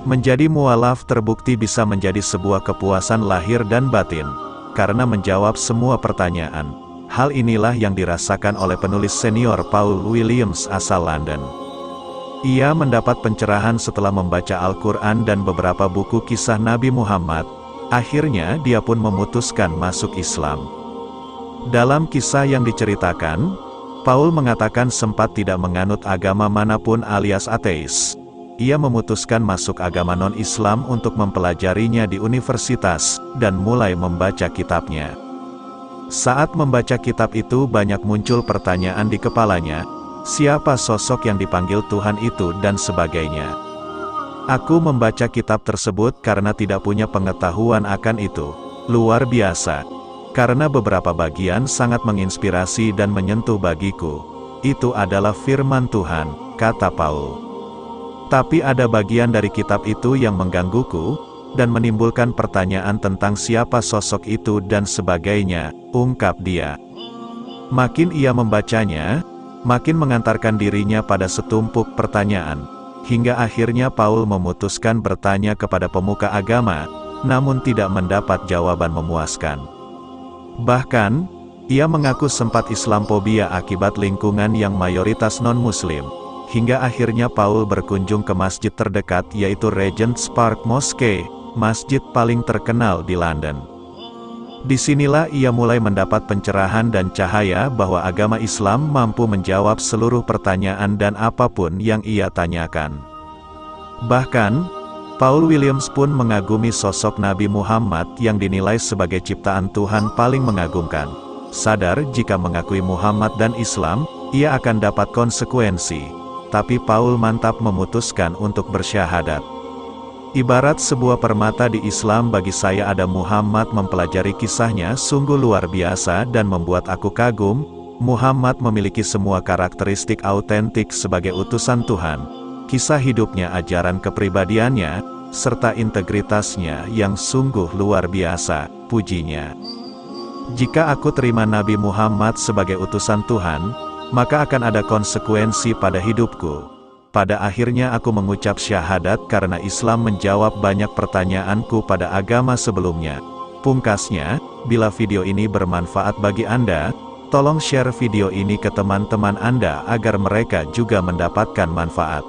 Menjadi mualaf terbukti bisa menjadi sebuah kepuasan lahir dan batin, karena menjawab semua pertanyaan. Hal inilah yang dirasakan oleh penulis senior Paul Williams asal London. Ia mendapat pencerahan setelah membaca Al-Quran dan beberapa buku kisah Nabi Muhammad. Akhirnya dia pun memutuskan masuk Islam. Dalam kisah yang diceritakan, Paul mengatakan sempat tidak menganut agama manapun alias ateis. Ia memutuskan masuk agama non-Islam untuk mempelajarinya di universitas, dan mulai membaca kitabnya. Saat membaca kitab itu banyak muncul pertanyaan di kepalanya, siapa sosok yang dipanggil Tuhan itu dan sebagainya. Aku membaca kitab tersebut karena tidak punya pengetahuan akan itu. Luar biasa. Karena beberapa bagian sangat menginspirasi dan menyentuh bagiku. Itu adalah firman Tuhan, kata Paul. Tapi ada bagian dari kitab itu yang menggangguku, dan menimbulkan pertanyaan tentang siapa sosok itu dan sebagainya, ungkap dia. Makin ia membacanya, makin mengantarkan dirinya pada setumpuk pertanyaan, hingga akhirnya Paul memutuskan bertanya kepada pemuka agama, namun tidak mendapat jawaban memuaskan. Bahkan, ia mengaku sempat Islamophobia akibat lingkungan yang mayoritas non-Muslim. Hingga akhirnya Paul berkunjung ke masjid terdekat yaitu Regent's Park Mosque, masjid paling terkenal di London. Disinilah ia mulai mendapat pencerahan dan cahaya bahwa agama Islam mampu menjawab seluruh pertanyaan dan apapun yang ia tanyakan. Bahkan, Paul Williams pun mengagumi sosok Nabi Muhammad yang dinilai sebagai ciptaan Tuhan paling mengagumkan. Sadar jika mengakui Muhammad dan Islam, ia akan dapat konsekuensi. Tapi Paul mantap memutuskan untuk bersyahadat. Ibarat sebuah permata di Islam bagi saya ada Muhammad, mempelajari kisahnya sungguh luar biasa dan membuat aku kagum. Muhammad memiliki semua karakteristik autentik sebagai utusan Tuhan. Kisah hidupnya, ajaran kepribadiannya, serta integritasnya yang sungguh luar biasa, pujinya. Jika aku terima Nabi Muhammad sebagai utusan Tuhan, maka akan ada konsekuensi pada hidupku. Pada akhirnya aku mengucap syahadat karena Islam menjawab banyak pertanyaanku pada agama sebelumnya. Pungkasnya, bila video ini bermanfaat bagi Anda, tolong share video ini ke teman-teman Anda agar mereka juga mendapatkan manfaat.